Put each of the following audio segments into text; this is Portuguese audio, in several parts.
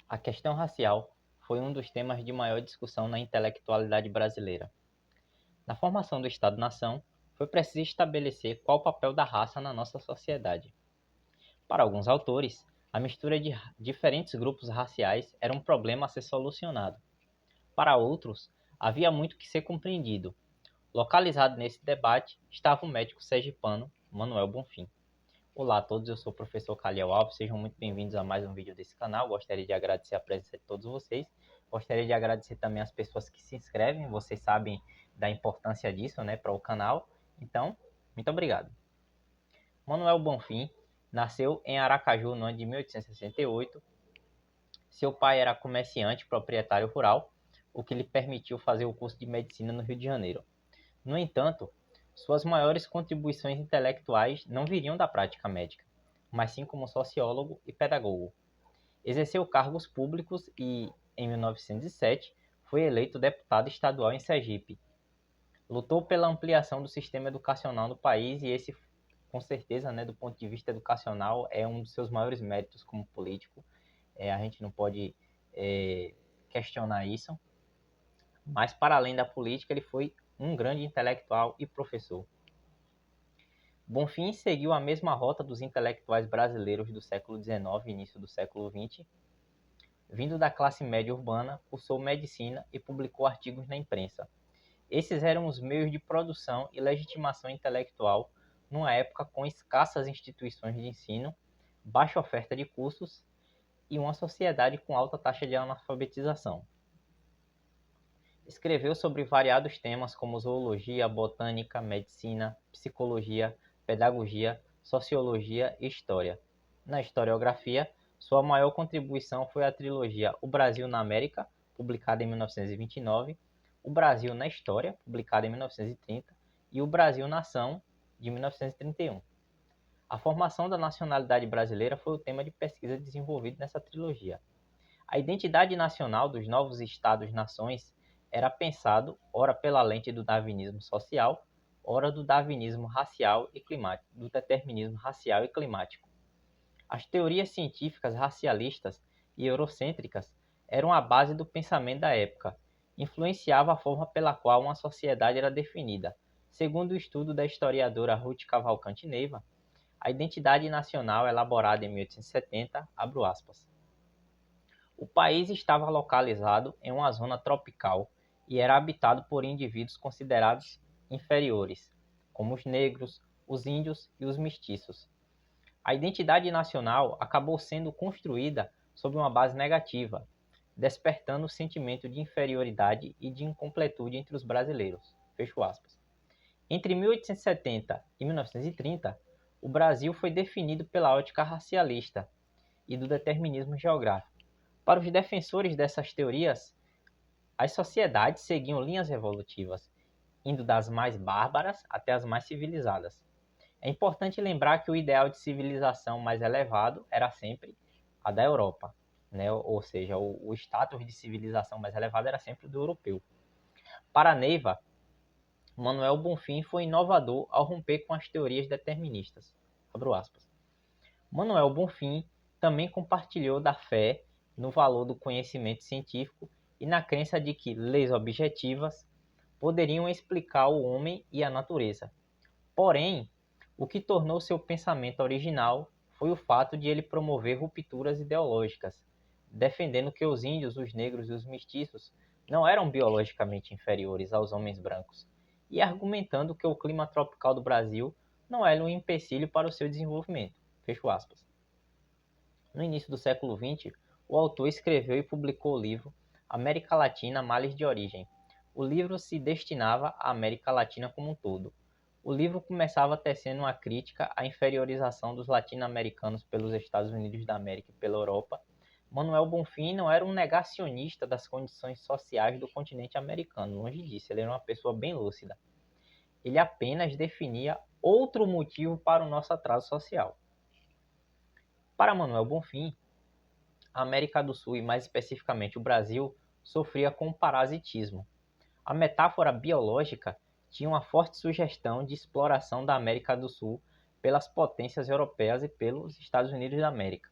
A questão racial foi um dos temas de maior discussão na intelectualidade brasileira. Na formação do Estado-nação, foi preciso estabelecer qual o papel da raça na nossa sociedade. Para alguns autores, a mistura de diferentes grupos raciais era um problema a ser solucionado. Para outros, havia muito que ser compreendido. Localizado nesse debate estava o médico sergipano Manuel Bonfim. Olá a todos, eu sou o professor Caliel Alves, sejam muito bem-vindos a mais um vídeo desse canal. Gostaria de agradecer a presença de todos vocês. Gostaria de agradecer também as pessoas que se inscrevem, vocês sabem da importância disso, né, para o canal. Então, muito obrigado. Manuel Bonfim nasceu em Aracaju no ano de 1868. Seu pai era comerciante proprietário rural, o que lhe permitiu fazer o curso de medicina no Rio de Janeiro. No entanto, suas maiores contribuições intelectuais não viriam da prática médica, mas sim como sociólogo e pedagogo. Exerceu cargos públicos e, em 1907, foi eleito deputado estadual em Sergipe. Lutou pela ampliação do sistema educacional no país e esse, com certeza, né, do ponto de vista educacional, é um dos seus maiores méritos como político. A gente não pode questionar isso. Mas, para além da política, ele foi um grande intelectual e professor. Bonfim seguiu a mesma rota dos intelectuais brasileiros do século XIX e início do século XX. Vindo da classe média urbana, cursou medicina e publicou artigos na imprensa. Esses eram os meios de produção e legitimação intelectual numa época com escassas instituições de ensino, baixa oferta de cursos e uma sociedade com alta taxa de analfabetização. Escreveu sobre variados temas como zoologia, botânica, medicina, psicologia, pedagogia, sociologia e história. Na historiografia, sua maior contribuição foi a trilogia O Brasil na América, publicada em 1929, O Brasil na História, publicada em 1930, e O Brasil Nação, de 1931. A formação da nacionalidade brasileira foi o tema de pesquisa desenvolvido nessa trilogia. A identidade nacional dos novos Estados-nações era pensado, ora pela lente do darwinismo social, ora do darwinismo racial e climático, do determinismo racial e climático. As teorias científicas racialistas e eurocêntricas eram a base do pensamento da época, influenciava a forma pela qual uma sociedade era definida. Segundo o estudo da historiadora Ruth Cavalcante Neiva, a identidade nacional elaborada em 1870, abro aspas, o país estava localizado em uma zona tropical e era habitado por indivíduos considerados inferiores, como os negros, os índios e os mestiços. A identidade nacional acabou sendo construída sob uma base negativa, despertando o sentimento de inferioridade e de incompletude entre os brasileiros. Fecho aspas. Entre 1870 e 1930, o Brasil foi definido pela ótica racialista e do determinismo geográfico. Para os defensores dessas teorias, as sociedades seguiam linhas evolutivas, indo das mais bárbaras até as mais civilizadas. É importante lembrar que o ideal de civilização mais elevado era sempre a da Europa, né? Ou seja, o status de civilização mais elevado era sempre o do europeu. Para Neiva, Manuel Bonfim foi inovador ao romper com as teorias deterministas. Abro aspas. Manuel Bonfim também compartilhou da fé no valor do conhecimento científico e na crença de que leis objetivas poderiam explicar o homem e a natureza. Porém, o que tornou seu pensamento original foi o fato de ele promover rupturas ideológicas, defendendo que os índios, os negros e os mestiços não eram biologicamente inferiores aos homens brancos, e argumentando que o clima tropical do Brasil não era um empecilho para o seu desenvolvimento. Fecho aspas. No início do século XX, o autor escreveu e publicou o livro América Latina, Males de Origem. O livro se destinava à América Latina como um todo. O livro começava tecendo uma crítica à inferiorização dos latino-americanos pelos Estados Unidos da América e pela Europa. Manuel Bonfim não era um negacionista das condições sociais do continente americano, longe disso, ele era uma pessoa bem lúcida. Ele apenas definia outro motivo para o nosso atraso social. Para Manuel Bonfim, a América do Sul e mais especificamente o Brasil sofria com o parasitismo. A metáfora biológica tinha uma forte sugestão de exploração da América do Sul pelas potências europeias e pelos Estados Unidos da América.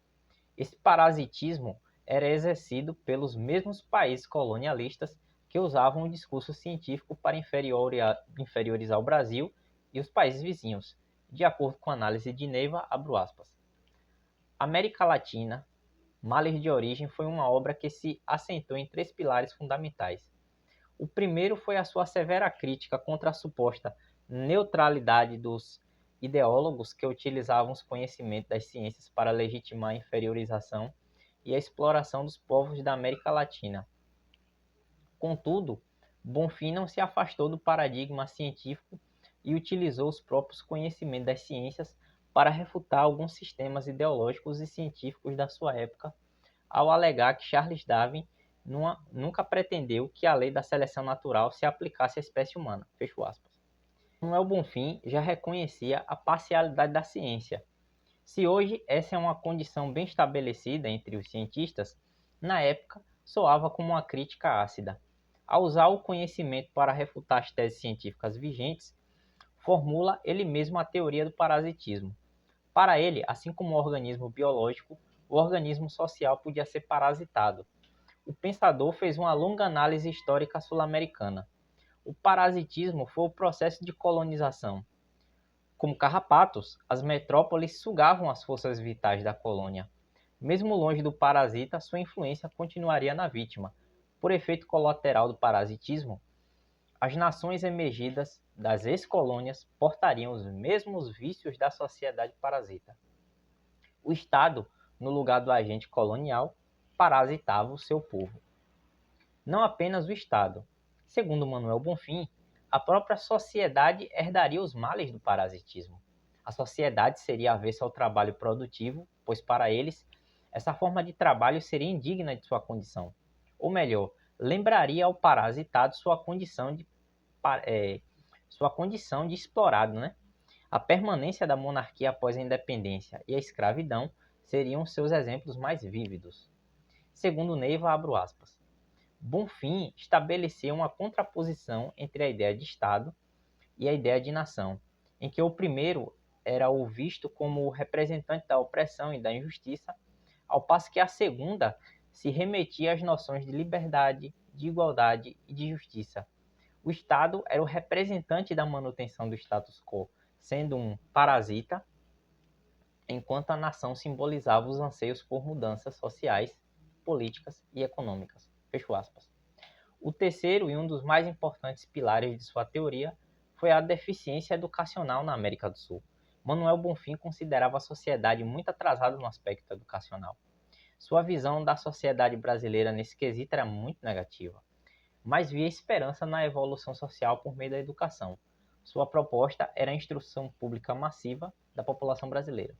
Esse parasitismo era exercido pelos mesmos países colonialistas que usavam o discurso científico para inferiorizar o Brasil e os países vizinhos, de acordo com a análise de Neiva, abro aspas. América Latina, Males de Origem foi uma obra que se assentou em três pilares fundamentais. O primeiro foi a sua severa crítica contra a suposta neutralidade dos ideólogos que utilizavam os conhecimentos das ciências para legitimar a inferiorização e a exploração dos povos da América Latina. Contudo, Bonfim não se afastou do paradigma científico e utilizou os próprios conhecimentos das ciências para refutar alguns sistemas ideológicos e científicos da sua época, ao alegar que Charles Darwin nunca pretendeu que a lei da seleção natural se aplicasse à espécie humana. Fecho aspas. Manuel Bonfim já reconhecia a parcialidade da ciência. Se hoje essa é uma condição bem estabelecida entre os cientistas, na época soava como uma crítica ácida. Ao usar o conhecimento para refutar as teses científicas vigentes, formula ele mesmo a teoria do parasitismo. Para ele, assim como o organismo biológico, o organismo social podia ser parasitado. O pensador fez uma longa análise histórica sul-americana. O parasitismo foi o processo de colonização. Como carrapatos, as metrópoles sugavam as forças vitais da colônia. Mesmo longe do parasita, sua influência continuaria na vítima. Por efeito colateral do parasitismo, as nações emergidas das ex-colônias portariam os mesmos vícios da sociedade parasita. O Estado, no lugar do agente colonial, parasitava o seu povo. Não apenas o Estado. Segundo Manuel Bonfim, a própria sociedade herdaria os males do parasitismo. A sociedade seria avessa ao trabalho produtivo, pois para eles, essa forma de trabalho seria indigna de sua condição. Ou melhor, lembraria ao parasitado sua condição de explorado, né? A permanência da monarquia após a independência e a escravidão seriam seus exemplos mais vívidos. Segundo Neiva, abro aspas, Bonfim estabeleceu uma contraposição entre a ideia de Estado e a ideia de nação, em que o primeiro era o visto como o representante da opressão e da injustiça, ao passo que a segunda se remetia às noções de liberdade, de igualdade e de justiça. O Estado era o representante da manutenção do status quo, sendo um parasita, enquanto a nação simbolizava os anseios por mudanças sociais, políticas e econômicas. Fecho aspas. O terceiro e um dos mais importantes pilares de sua teoria foi a deficiência educacional na América do Sul. Manuel Bonfim considerava a sociedade muito atrasada no aspecto educacional. Sua visão da sociedade brasileira nesse quesito era muito negativa, mas via esperança na evolução social por meio da educação. Sua proposta era a instrução pública massiva da população brasileira.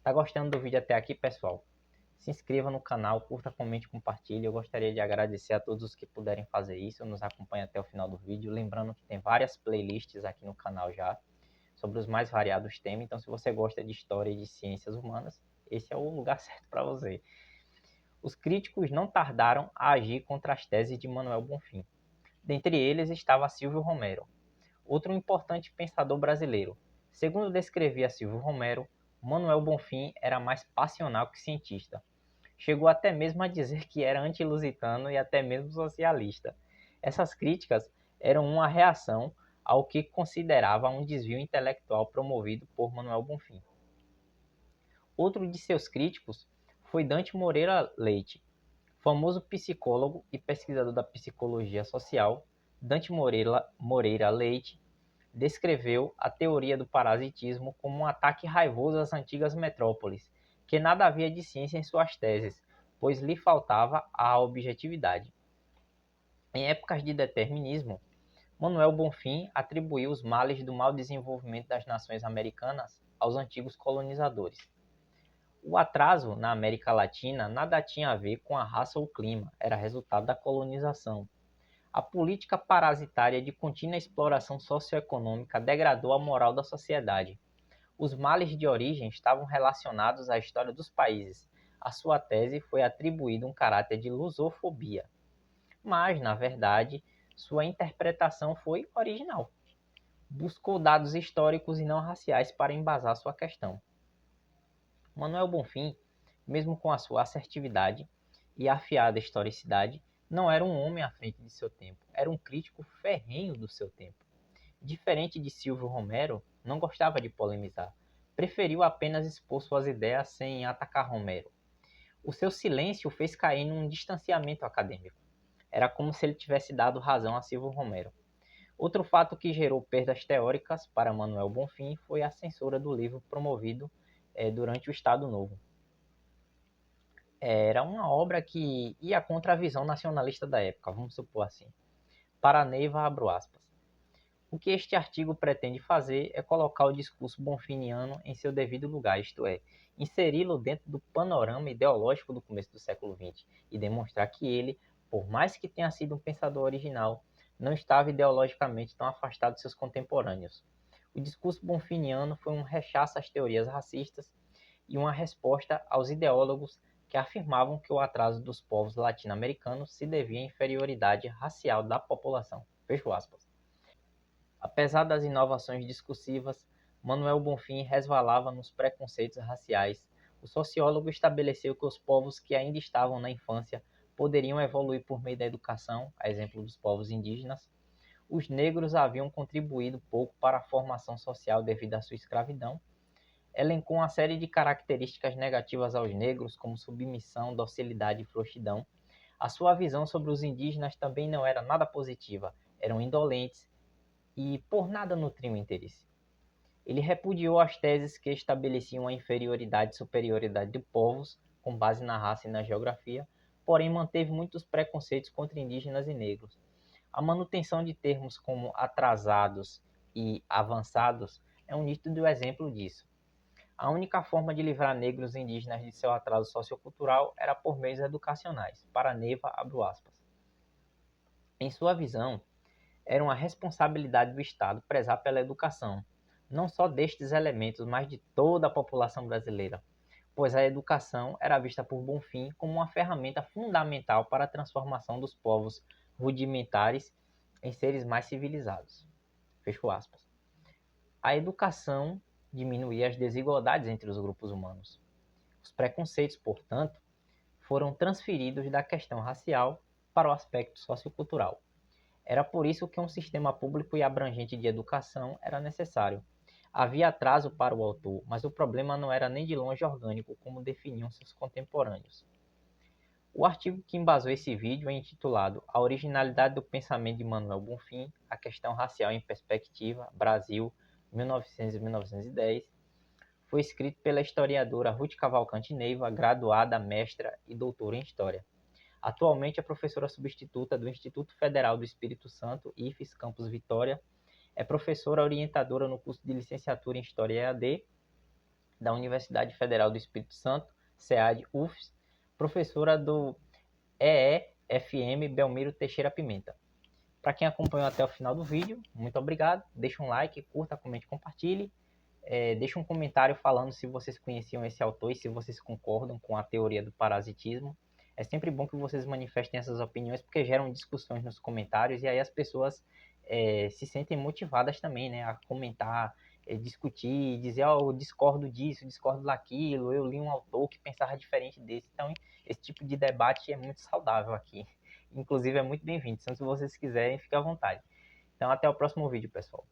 Tá gostando do vídeo até aqui, pessoal? Se inscreva no canal, curta, comente, compartilhe. Eu gostaria de agradecer a todos os que puderem fazer isso, nos acompanhem até o final do vídeo. Lembrando que tem várias playlists aqui no canal já, sobre os mais variados temas. Então, se você gosta de história e de ciências humanas, esse é o lugar certo para você. Os críticos não tardaram a agir contra as teses de Manuel Bonfim. Dentre eles estava Silvio Romero, outro importante pensador brasileiro. Segundo descrevia Silvio Romero, Manuel Bonfim era mais passional que cientista. Chegou até mesmo a dizer que era anti-lusitano e até mesmo socialista. Essas críticas eram uma reação ao que considerava um desvio intelectual promovido por Manuel Bonfim. Outro de seus críticos foi Dante Moreira Leite, famoso psicólogo e pesquisador da psicologia social. Dante Moreira Leite descreveu a teoria do parasitismo como um ataque raivoso às antigas metrópoles, que nada havia de ciência em suas teses, pois lhe faltava a objetividade. Em épocas de determinismo, Manuel Bonfim atribuiu os males do mau desenvolvimento das nações americanas aos antigos colonizadores. O atraso na América Latina nada tinha a ver com a raça ou clima, era resultado da colonização. A política parasitária de contínua exploração socioeconômica degradou a moral da sociedade. Os males de origem estavam relacionados à história dos países. A sua tese foi atribuída um caráter de lusofobia. Mas, na verdade, sua interpretação foi original. Buscou dados históricos e não raciais para embasar sua questão. Manuel Bonfim, mesmo com a sua assertividade, e afiada historicidade, não era um homem à frente de seu tempo, era um crítico ferrenho do seu tempo. Diferente de Silvio Romero, não gostava de polemizar, preferiu apenas expor suas ideias sem atacar Romero. O seu silêncio o fez cair num distanciamento acadêmico. Era como se ele tivesse dado razão a Silvio Romero. Outro fato que gerou perdas teóricas para Manuel Bonfim foi a censura do livro promovido durante o Estado Novo. Era uma obra que ia contra a visão nacionalista da época, vamos supor assim. Para Neiva, abro aspas. O que este artigo pretende fazer é colocar o discurso bonfiniano em seu devido lugar, isto é, inseri-lo dentro do panorama ideológico do começo do século XX e demonstrar que ele, por mais que tenha sido um pensador original, não estava ideologicamente tão afastado de seus contemporâneos. O discurso bonfiniano foi um rechaço às teorias racistas e uma resposta aos ideólogos que afirmavam que o atraso dos povos latino-americanos se devia à inferioridade racial da população. Fecho aspas. Apesar das inovações discursivas, Manuel Bonfim resvalava nos preconceitos raciais. O sociólogo estabeleceu que os povos que ainda estavam na infância poderiam evoluir por meio da educação, a exemplo dos povos indígenas. Os negros haviam contribuído pouco para a formação social devido à sua escravidão. Elencou uma série de características negativas aos negros, como submissão, docilidade e frouxidão. A sua visão sobre os indígenas também não era nada positiva. Eram indolentes, e por nada nutriam interesse. Ele repudiou as teses que estabeleciam a inferioridade e superioridade de povos com base na raça e na geografia, porém manteve muitos preconceitos contra indígenas e negros. A manutenção de termos como atrasados e avançados é um nítido exemplo disso. A única forma de livrar negros e indígenas de seu atraso sociocultural era por meios educacionais. Para Neiva, abro aspas. Em sua visão, era uma responsabilidade do Estado prezar pela educação, não só destes elementos, mas de toda a população brasileira, pois a educação era vista por Bonfim como uma ferramenta fundamental para a transformação dos povos rudimentares em seres mais civilizados. Fecho aspas. A educação diminuía as desigualdades entre os grupos humanos. Os preconceitos, portanto, foram transferidos da questão racial para o aspecto sociocultural. Era por isso que um sistema público e abrangente de educação era necessário. Havia atraso para o autor, mas o problema não era nem de longe orgânico, como definiam seus contemporâneos. O artigo que embasou esse vídeo é intitulado A Originalidade do Pensamento de Manuel Bonfim, a Questão Racial em Perspectiva, Brasil, 1900-1910. Foi escrito pela historiadora Ruth Cavalcante Neiva, graduada, mestra e doutora em História. Atualmente é professora substituta do Instituto Federal do Espírito Santo, IFES, Campus Vitória. É professora orientadora no curso de licenciatura em História EAD da Universidade Federal do Espírito Santo, SEAD-UFES. Professora do EEFM Belmiro Teixeira Pimenta. Para quem acompanhou até o final do vídeo, muito obrigado. Deixa um like, curta, comente, compartilhe. Deixa um comentário falando se vocês conheciam esse autor e se vocês concordam com a teoria do parasitismo. É sempre bom que vocês manifestem essas opiniões, porque geram discussões nos comentários e aí as pessoas se sentem motivadas também, né, a comentar, discutir, dizer, eu discordo disso, discordo daquilo, eu li um autor que pensava diferente desse. Então, esse tipo de debate é muito saudável aqui. Inclusive, é muito bem-vindo. Então, se vocês quiserem, fique à vontade. Então, até o próximo vídeo, pessoal.